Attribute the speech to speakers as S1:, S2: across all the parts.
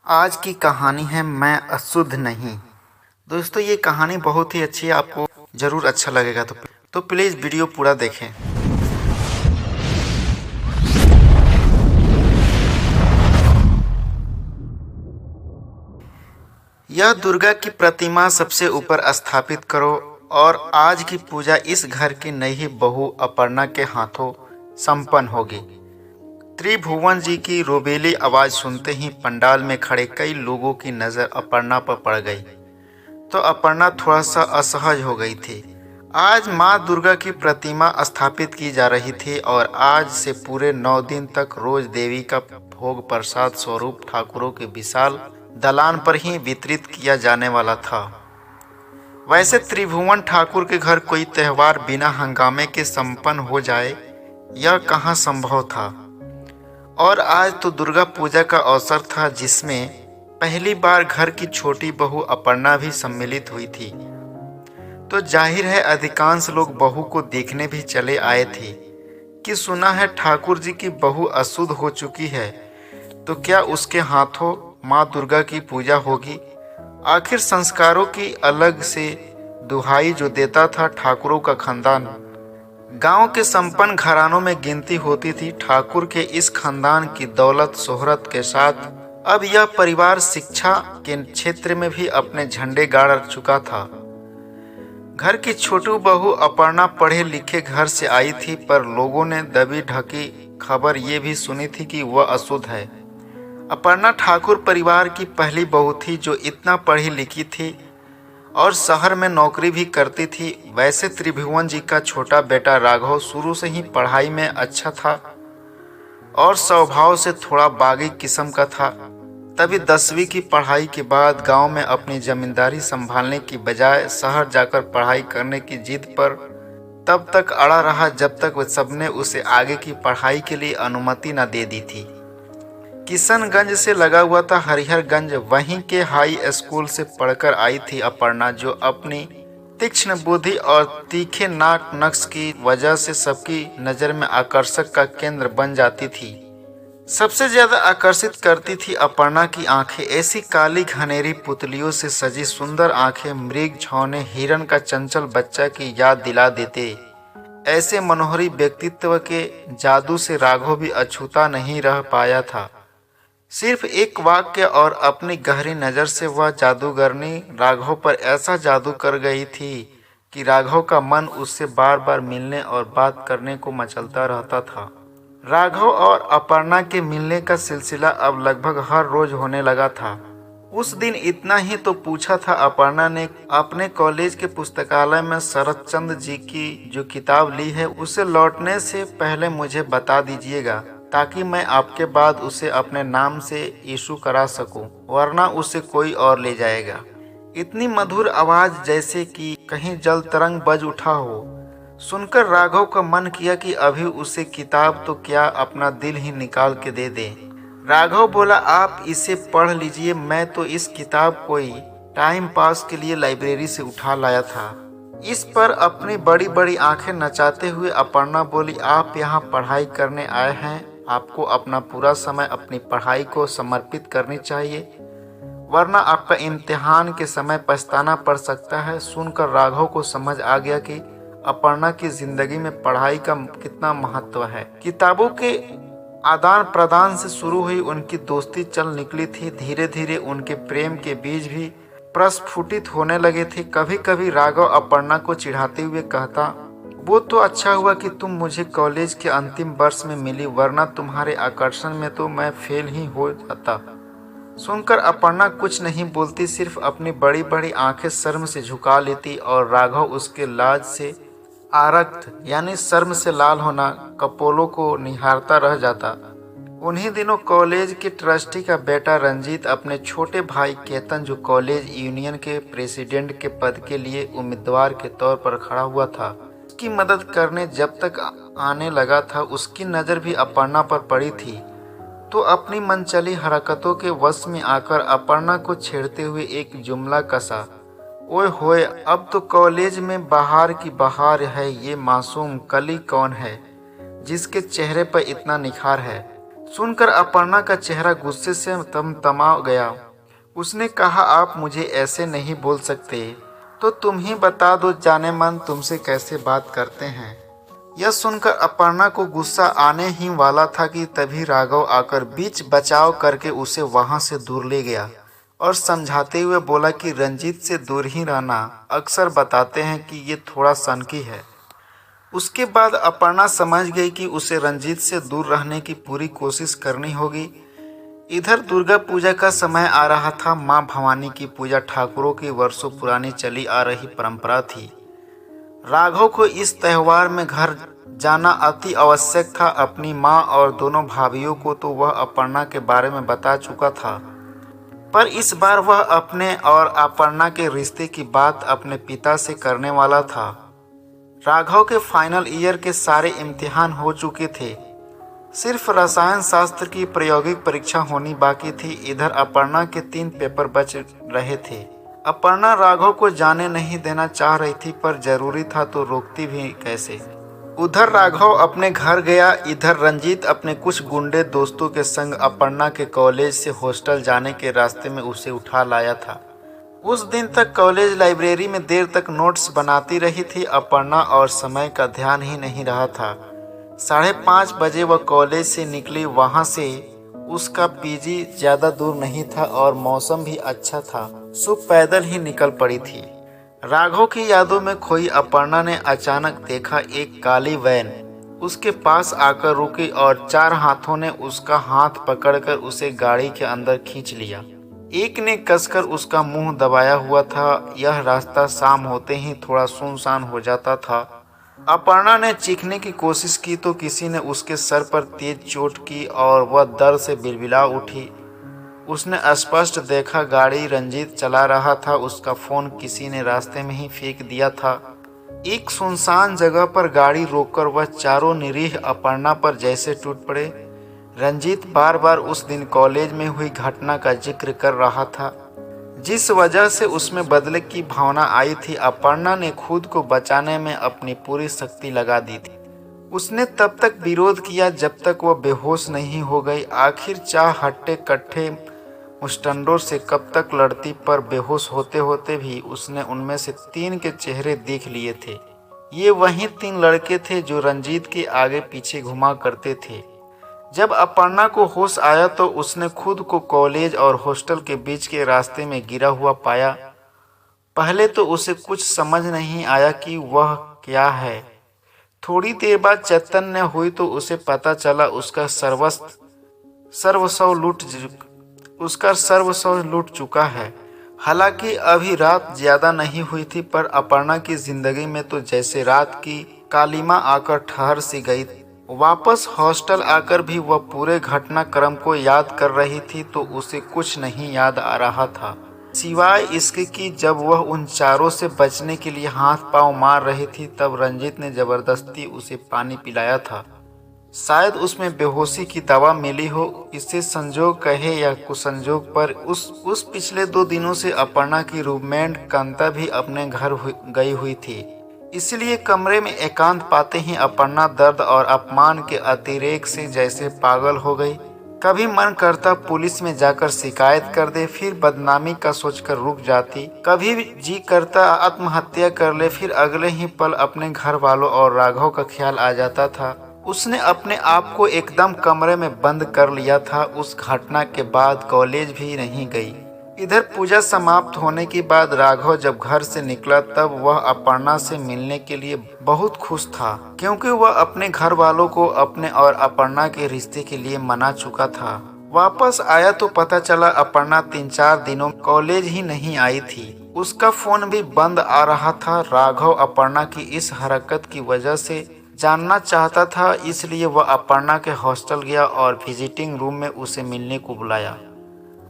S1: आज की कहानी है मैं अशुद्ध नहीं। दोस्तों ये कहानी बहुत ही अच्छी है, आपको ज़रूर अच्छा लगेगा। तो प्लीज़ वीडियो पूरा देखें। यह दुर्गा की प्रतिमा सबसे ऊपर स्थापित करो और आज की पूजा इस घर की नई बहू अपर्णा के हाथों संपन्न होगी। त्रिभुवन जी की रोबेली आवाज़ सुनते ही पंडाल में खड़े कई लोगों की नज़र अपर्णा पर पड़ गई। तो अपर्णा थोड़ा सा असहज हो गई थी। आज माँ दुर्गा की प्रतिमा स्थापित की जा रही थी और आज से पूरे 9 दिन तक रोज देवी का भोग प्रसाद स्वरूप ठाकुरों के विशाल दलान पर ही वितरित किया जाने वाला था। वैसे त्रिभुवन ठाकुर के घर कोई त्योहार बिना हंगामे के संपन्न हो जाए यह कहाँ संभव था। और आज तो दुर्गा पूजा का अवसर था जिसमें पहली बार घर की छोटी बहू अपर्णा भी सम्मिलित हुई थी। तो जाहिर है अधिकांश लोग बहू को देखने भी चले आए थे कि सुना है ठाकुर जी की बहू अशुद्ध हो चुकी है, तो क्या उसके हाथों माँ दुर्गा की पूजा होगी। आखिर संस्कारों की अलग से दुहाई जो देता था ठाकुरों का खानदान। गांव के संपन्न घरानों में गिनती होती थी। ठाकुर के इस खानदान की दौलत शोहरत के साथ अब यह परिवार शिक्षा के क्षेत्र में भी अपने झंडे गाड़ चुका था। घर की छोटी बहू अपर्णा पढ़े लिखे घर से आई थी, पर लोगों ने दबी ढकी खबर ये भी सुनी थी कि वह अशुद्ध है। अपर्णा ठाकुर परिवार की पहली बहू थी जो इतना पढ़ी लिखी थी और शहर में नौकरी भी करती थी। वैसे त्रिभुवन जी का छोटा बेटा राघव शुरू से ही पढ़ाई में अच्छा था और स्वभाव से थोड़ा बागी किस्म का था। तभी 10वीं की पढ़ाई के बाद गांव में अपनी जमींदारी संभालने की बजाय शहर जाकर पढ़ाई करने की जिद पर तब तक अड़ा रहा जब तक वे सबने उसे आगे की पढ़ाई के लिए अनुमति न दे दी थी। किशनगंज से लगा हुआ था हरिहरगंज, वहीं के हाई स्कूल से पढ़कर आई थी अपर्णा, जो अपनी तीक्ष्ण बुद्धि और तीखे नाक नक्श की वजह से सबकी नज़र में आकर्षक का केंद्र बन जाती थी। सबसे ज्यादा आकर्षित करती थी अपर्णा की आंखें। ऐसी काली घनेरी पुतलियों से सजी सुंदर आंखें मृग छौने हिरण का चंचल बच्चा की याद दिला देते। ऐसे मनोहरी व्यक्तित्व के जादू से राघव भी अछूता नहीं रह पाया था। सिर्फ एक वाक्य और अपनी गहरी नज़र से वह जादूगरनी राघव पर ऐसा जादू कर गई थी कि राघव का मन उससे बार बार मिलने और बात करने को मचलता रहता था। राघव और अपर्णा के मिलने का सिलसिला अब लगभग हर रोज होने लगा था। उस दिन इतना ही तो पूछा था अपर्णा ने, अपने कॉलेज के पुस्तकालय में शरद चंद्र जी की जो किताब ली है उसे लौटने से पहले मुझे बता दीजिएगा, ताकि मैं आपके बाद उसे अपने नाम से इशू करा सकूं, वरना उसे कोई और ले जाएगा। इतनी मधुर आवाज जैसे कि कहीं जल तरंग बज उठा हो। सुनकर राघव का मन किया कि अभी उसे किताब तो क्या अपना दिल ही निकाल के दे दे। राघव बोला, आप इसे पढ़ लीजिए, मैं तो इस किताब कोई टाइम पास के लिए लाइब्रेरी से उठा लाया था। इस पर अपनी बड़ी बड़ी आंखें नचाते हुए अपर्णा बोली, आप यहाँ पढ़ाई करने आए हैं, आपको अपना पूरा समय अपनी पढ़ाई को समर्पित करनी चाहिए, वरना आपका इम्तिहान के समय पछताना पड़ सकता है। सुनकर राघव को समझ आ गया कि अपर्णा की जिंदगी में पढ़ाई का कितना महत्व है। किताबों के आदान प्रदान से शुरू हुई उनकी दोस्ती चल निकली थी। धीरे धीरे उनके प्रेम के बीज भी प्रस्फुटित होने लगे थे। कभी कभी राघव अपर्णा को चिढ़ाते हुए कहता, वो तो अच्छा हुआ कि तुम मुझे कॉलेज के अंतिम वर्ष में मिली, वरना तुम्हारे आकर्षण में तो मैं फेल ही हो जाता। सुनकर अपर्णा कुछ नहीं बोलती, सिर्फ अपनी बड़ी बड़ी आंखें शर्म से झुका लेती और राघव उसके लाज से आरक्त यानी शर्म से लाल होना कपोलों को निहारता रह जाता। उन्हीं दिनों कॉलेज के ट्रस्टी का बेटा रंजीत अपने छोटे भाई केतन, जो कॉलेज यूनियन के प्रेसिडेंट के पद के लिए उम्मीदवार के तौर पर खड़ा हुआ था, उसकी मदद करने जब तक आने लगा था उसकी नज़र भी अपर्णा पर पड़ी थी। तो अपनी मनचली हरकतों के वश में आकर अपर्णा को छेड़ते हुए एक जुमला कसा, ओए होए, अब तो कॉलेज में बाहर की बहार है, ये मासूम कली कौन है जिसके चेहरे पर इतना निखार है। सुनकर अपर्णा का चेहरा गुस्से से तमतमा गया। उसने कहा, आप मुझे ऐसे नहीं बोल सकते, तो तुम ही बता दो जाने मन तुमसे कैसे बात करते हैं। यह सुनकर अपर्णा को गुस्सा आने ही वाला था कि तभी राघव आकर बीच बचाव करके उसे वहां से दूर ले गया और समझाते हुए बोला कि रंजीत से दूर ही रहना। अक्सर बताते हैं कि ये थोड़ा सनकी है। उसके बाद अपर्णा समझ गई कि उसे रंजीत से दूर रहने की पूरी कोशिश करनी होगी। इधर दुर्गा पूजा का समय आ रहा था। मां भवानी की पूजा ठाकुरों की वर्षों पुरानी चली आ रही परंपरा थी। राघव को इस त्योहार में घर जाना अति आवश्यक था। अपनी मां और दोनों भाभीियों को तो वह अपर्णा के बारे में बता चुका था, पर इस बार वह अपने और अपर्णा के रिश्ते की बात अपने पिता से करने वाला था। राघव के फाइनल ईयर के सारे इम्तिहान हो चुके थे, सिर्फ रसायन शास्त्र की प्रायोगिक परीक्षा होनी बाकी थी। इधर अपर्णा के 3 पेपर बच रहे थे। अपर्णा राघव को जाने नहीं देना चाह रही थी, पर जरूरी था तो रोकती भी कैसे। उधर राघव अपने घर गया। इधर रंजीत अपने कुछ गुंडे दोस्तों के संग अपर्णा के कॉलेज से हॉस्टल जाने के रास्ते में उसे उठा लाया था। उस दिन तक कॉलेज लाइब्रेरी में देर तक नोट्स बनाती रही थी अपर्णा और समय का ध्यान ही नहीं रहा था। 5:30 बजे वह कॉलेज से निकली। वहां से उसका पीजी ज्यादा दूर नहीं था और मौसम भी अच्छा था, सो पैदल ही निकल पड़ी थी। राघव की यादों में खोई अपर्णा ने अचानक देखा एक काली वैन उसके पास आकर रुकी और 4 हाथों ने उसका हाथ पकड़कर उसे गाड़ी के अंदर खींच लिया। एक ने कसकर उसका मुंह दबाया हुआ था। यह रास्ता शाम होते ही थोड़ा सुनसान हो जाता था। अपर्णा ने चीखने की कोशिश की तो किसी ने उसके सर पर तेज चोट की और वह दर्द से बिलबिला उठी। उसने स्पष्ट देखा गाड़ी रंजीत चला रहा था। उसका फोन किसी ने रास्ते में ही फेंक दिया था। एक सुनसान जगह पर गाड़ी रोककर वह चारों निरीह अपर्णा पर जैसे टूट पड़े। रंजीत बार बार उस दिन कॉलेज में हुई घटना का जिक्र कर रहा था, जिस वजह से उसमें बदले की भावना आई थी। अपर्णा ने खुद को बचाने में अपनी पूरी शक्ति लगा दी थी। उसने तब तक विरोध किया जब तक वह बेहोश नहीं हो गई। आखिर चाह हट्टे कट्ठे मुस्टंडों से कब तक लड़ती, पर बेहोश होते होते भी उसने उनमें से 3 के चेहरे देख लिए थे। ये वही 3 लड़के थे जो रंजीत के आगे पीछे घुमा करते थे। जब अपर्णा को होश आया तो उसने खुद को कॉलेज और हॉस्टल के बीच के रास्ते में गिरा हुआ पाया। पहले तो उसे कुछ समझ नहीं आया कि वह क्या है। थोड़ी देर बाद चैतन्य हुई तो उसे पता चला उसका सर्वस्व लूट चुका है। हालांकि अभी रात ज्यादा नहीं हुई थी, पर अपर्णा की जिंदगी में तो जैसे रात की कालिमा आकर ठहर सी गई। वापस हॉस्टल आकर भी वह पूरे घटनाक्रम को याद कर रही थी तो उसे कुछ नहीं याद आ रहा था, सिवाय इसके कि जब वह उन चारों से बचने के लिए हाथ पांव मार रही थी तब रंजीत ने जबरदस्ती उसे पानी पिलाया था। शायद उसमें बेहोशी की दवा मिली हो। इसे संजोग कहे या कुसंजोग, पर उस पिछले 2 दिनों से अपर्णा की रूममेट कांता भी अपने घर गई हुई थी। इसलिए कमरे में एकांत पाते ही अपर्णा दर्द और अपमान के अतिरेक से जैसे पागल हो गई। कभी मन करता पुलिस में जाकर शिकायत कर दे, फिर बदनामी का सोचकर रुक जाती। कभी जी करता आत्महत्या कर ले, फिर अगले ही पल अपने घर वालों और राघव का ख्याल आ जाता था। उसने अपने आप को एकदम कमरे में बंद कर लिया था। उस घटना के बाद कॉलेज भी नहीं गई। इधर पूजा समाप्त होने के बाद राघव जब घर से निकला तब वह अपर्णा से मिलने के लिए बहुत खुश था, क्योंकि वह अपने घर वालों को अपने और अपर्णा के रिश्ते के लिए मना चुका था। वापस आया तो पता चला अपर्णा 3-4 दिनों कॉलेज ही नहीं आई थी। उसका फोन भी बंद आ रहा था। राघव अपर्णा की इस हरकत की वजह से जानना चाहता था, इसलिए वह अपर्णा के हॉस्टल गया और विजिटिंग रूम में उसे मिलने को बुलाया।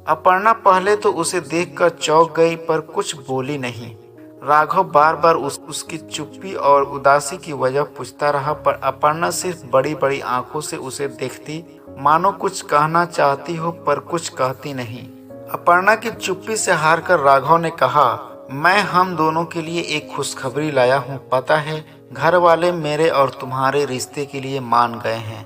S1: अपर्णा पहले तो उसे देखकर चौंक गई, पर कुछ बोली नहीं। राघव बार बार उसकी चुप्पी और उदासी की वजह पूछता रहा, पर अपर्णा सिर्फ बड़ी बड़ी आंखों से उसे देखती, मानो कुछ कहना चाहती हो पर कुछ कहती नहीं। अपर्णा की चुप्पी से हारकर राघव ने कहा, मैं हम दोनों के लिए एक खुशखबरी लाया हूँ। पता है, घर वाले मेरे और तुम्हारे रिश्ते के लिए मान गए हैं।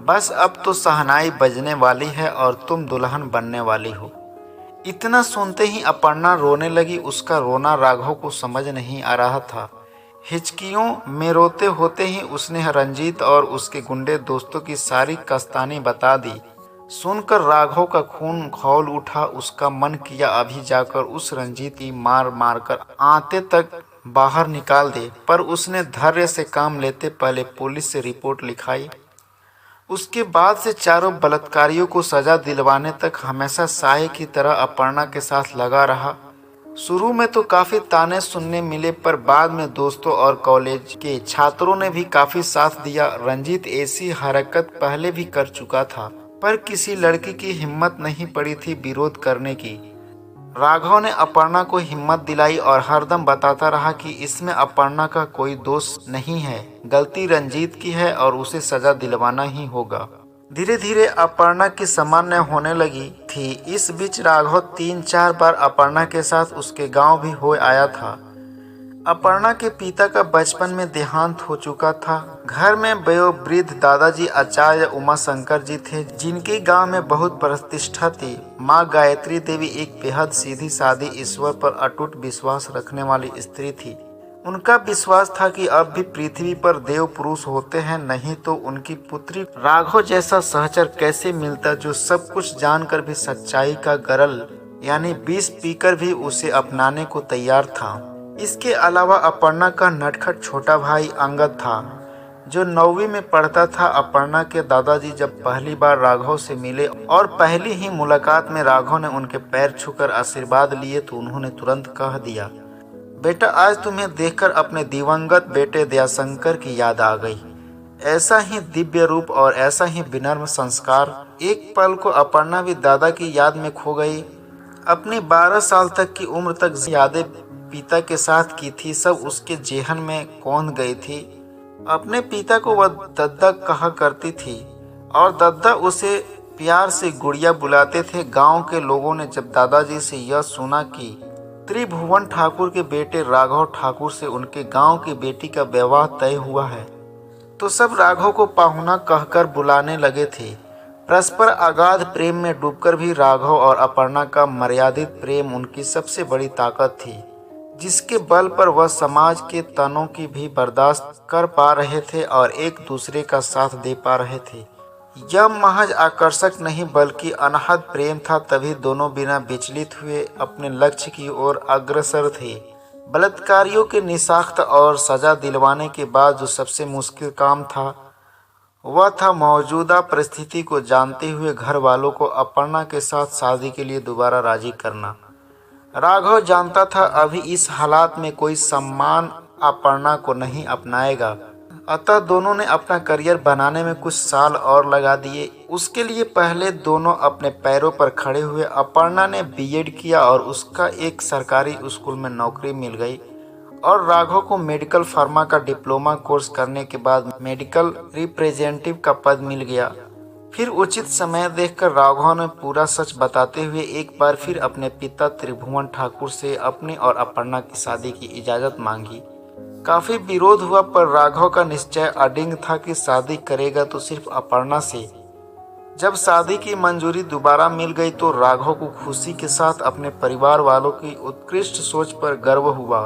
S1: बस अब तो शहनाई बजने वाली है और तुम दुल्हन बनने वाली हो। इतना सुनते ही अपर्णा रोने लगी। उसका रोना राघव को समझ नहीं आ रहा था। हिचकियों में रोते होते ही उसने रंजीत और उसके गुंडे दोस्तों की सारी कस्तानी बता दी। सुनकर राघव का खून खौल उठा। उसका मन किया अभी जाकर उस रंजीत की मार मारकर आते तक बाहर निकाल दे, पर उसने धैर्य से काम लेते पहले पुलिस से रिपोर्ट लिखाई। उसके बाद से चारों बलात्कारियों को सजा दिलवाने तक हमेशा साये की तरह अपर्णा के साथ लगा रहा। शुरू में तो काफी ताने सुनने मिले, पर बाद में दोस्तों और कॉलेज के छात्रों ने भी काफी साथ दिया। रंजीत ऐसी हरकत पहले भी कर चुका था, पर किसी लड़की की हिम्मत नहीं पड़ी थी विरोध करने की। राघव ने अपर्णा को हिम्मत दिलाई और हरदम बताता रहा कि इसमें अपर्णा का कोई दोष नहीं है, गलती रंजीत की है और उसे सजा दिलवाना ही होगा। धीरे धीरे अपर्णा की सामान्य होने लगी थी। इस बीच राघव 3-4 बार अपर्णा के साथ उसके गांव भी हो आया था। अपर्णा के पिता का बचपन में देहांत हो चुका था। घर में वयोवृद्ध दादाजी आचार्य उमाशंकर जी थे, जिनके गांव में बहुत प्रतिष्ठा थी। माँ गायत्री देवी एक बेहद सीधी सादी, ईश्वर पर अटूट विश्वास रखने वाली स्त्री थी। उनका विश्वास था कि अब भी पृथ्वी पर देव पुरुष होते हैं, नहीं तो उनकी पुत्री राघव जैसा सहचर कैसे मिलता, जो सब कुछ जानकर भी सच्चाई का गरल यानी विष पीकर भी उसे अपनाने को तैयार था। इसके अलावा अपर्णा का नटखट छोटा भाई अंगद था, जो 9वीं में पढ़ता था। अपर्णा के दादाजी जब पहली बार राघव से मिले और पहली ही मुलाकात में राघव ने उनके पैर छूकर आशीर्वाद लिए, तो उन्होंने तुरंत कह दिया, बेटा आज तुम्हें देखकर अपने दिवंगत बेटे दयाशंकर की याद आ गई। ऐसा ही दिव्य रूप और ऐसा ही विनम्र संस्कार। एक पल को अपर्णा भी दादा की याद में खो गई। अपनी 12 साल तक की उम्र तक यादें पिता के साथ की थी, सब उसके जेहन में कौंध गई थी। अपने पिता को वह दद्दा कहा करती थी और दद्दा उसे प्यार से गुड़िया बुलाते थे। गांव के लोगों ने जब दादाजी से यह सुना कि त्रिभुवन ठाकुर के बेटे राघव ठाकुर से उनके गांव की बेटी का विवाह तय हुआ है, तो सब राघव को पाहुना कहकर बुलाने लगे थे। परस्पर अगाध प्रेम में डूबकर भी राघव और अपर्णा का मर्यादित प्रेम उनकी सबसे बड़ी ताकत थी, जिसके बल पर वह समाज के तनों की भी बर्दाश्त कर पा रहे थे और एक दूसरे का साथ दे पा रहे थे। यह महज आकर्षक नहीं बल्कि अनहद प्रेम था, तभी दोनों बिना विचलित हुए अपने लक्ष्य की ओर अग्रसर थे। बलात्कारियों के निशाख्त और सजा दिलवाने के बाद जो सबसे मुश्किल काम था, वह था मौजूदा परिस्थिति को जानते हुए घर वालों को अपर्णा के साथ शादी के लिए दोबारा राजी करना। राघव जानता था अभी इस हालात में कोई सम्मान अपर्णा को नहीं अपनाएगा, अतः दोनों ने अपना करियर बनाने में कुछ साल और लगा दिए। उसके लिए पहले दोनों अपने पैरों पर खड़े हुए। अपर्णा ने बीएड किया और उसका एक सरकारी स्कूल में नौकरी मिल गई और राघव को मेडिकल फार्मा का डिप्लोमा कोर्स करने के बाद मेडिकल रिप्रेजेंटेटिव का पद मिल गया। फिर उचित समय देखकर राघव ने पूरा सच बताते हुए एक बार फिर अपने पिता त्रिभुवन ठाकुर से अपनी और अपर्णा की शादी की इजाज़त मांगी। काफ़ी विरोध हुआ, पर राघव का निश्चय अडिग था कि शादी करेगा तो सिर्फ अपर्णा से। जब शादी की मंजूरी दोबारा मिल गई तो राघव को खुशी के साथ अपने परिवार वालों की उत्कृष्ट सोच पर गर्व हुआ।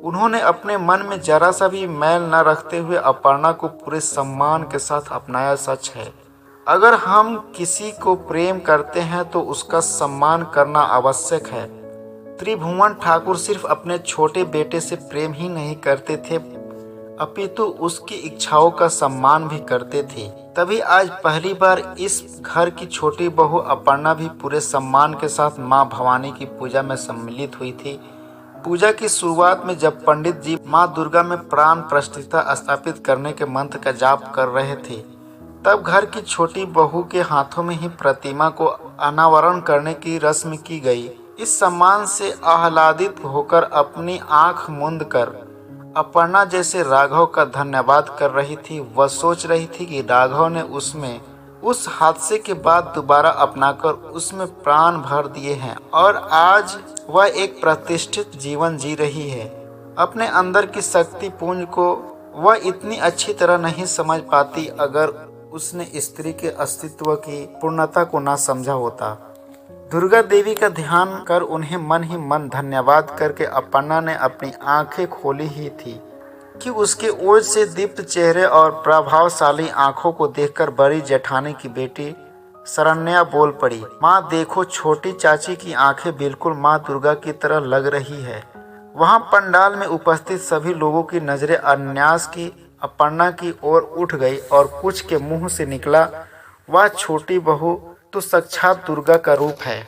S1: उन्होंने अपने मन में जरा सा भी मैल न रखते हुए अपर्णा को पूरे सम्मान के साथ अपनाया। सच है, अगर हम किसी को प्रेम करते हैं तो उसका सम्मान करना आवश्यक है। त्रिभुवन ठाकुर सिर्फ अपने छोटे बेटे से प्रेम ही नहीं करते थे, अपितु उसकी इच्छाओं का सम्मान भी करते थे। तभी आज पहली बार इस घर की छोटी बहू अपर्णा भी पूरे सम्मान के साथ मां भवानी की पूजा में सम्मिलित हुई थी। पूजा की शुरुआत में जब पंडित जी मां दुर्गा में प्राण प्रतिष्ठा स्थापित करने के मंत्र का जाप कर रहे थे, तब घर की छोटी बहू के हाथों में ही प्रतिमा को अनावरण करने की रस्म की गई। इस सम्मान से आह्लादित होकर अपनी आंख मूंद कर अपर्णा जैसे राघव का धन्यवाद कर रही थी। वह सोच रही थी कि राघव ने उसमें उस हादसे के बाद दोबारा अपनाकर उसमें प्राण भर दिए हैं और आज वह एक प्रतिष्ठित जीवन जी रही है। अपने अंदर की शक्ति पुंज को वह इतनी अच्छी तरह नहीं समझ पाती अगर उसने स्त्री के अस्तित्व की पूर्णता को ना समझा होता। दुर्गा देवी का ध्यान कर उन्हें मन ही मन धन्यवाद करके अपर्णा ने अपनी आंखें खोली ही थी कि उसके ओज से दीप्त चेहरे और प्रभावशाली आंखों को देखकर बड़ी जेठानी की बेटी शरण्या बोल पड़ी, माँ देखो, छोटी चाची की आंखें बिल्कुल माँ दुर्गा की तरह लग रही है। वहां पंडाल में उपस्थित सभी लोगों की नजरें अन्यास की अपर्णा की ओर उठ गई और कुछ के मुंह से निकला, वह छोटी बहू तो साक्षात दुर्गा का रूप है।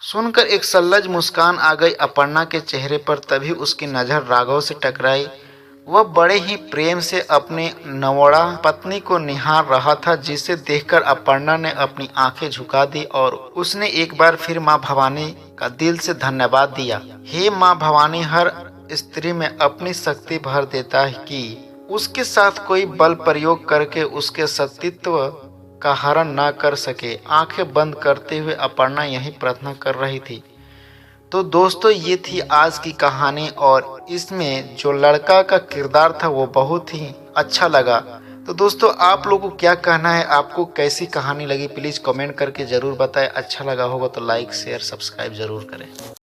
S1: सुनकर एक सल्लज मुस्कान आ गई अपर्णा के चेहरे पर। तभी उसकी नजर राघव से टकराई। वह बड़े ही प्रेम से अपनी नवोड़ा पत्नी को निहार रहा था, जिसे देखकर अपर्णा ने अपनी आंखें झुका दी और उसने एक बार फिर मां भवानी का दिल से धन्यवाद दिया। हे मां भवानी, हर स्त्री में अपनी शक्ति भर देता है कि उसके साथ कोई बल प्रयोग करके उसके अस्तित्व का हरण ना कर सके। आंखें बंद करते हुए अपर्णा यही प्रार्थना कर रही थी। तो दोस्तों, ये थी आज की कहानी और इसमें जो लड़का का किरदार था वो बहुत ही अच्छा लगा। तो दोस्तों, आप लोगों को क्या कहना है, आपको कैसी कहानी लगी, प्लीज़ कमेंट करके ज़रूर बताएं। अच्छा लगा होगा तो लाइक शेयर सब्सक्राइब ज़रूर करें।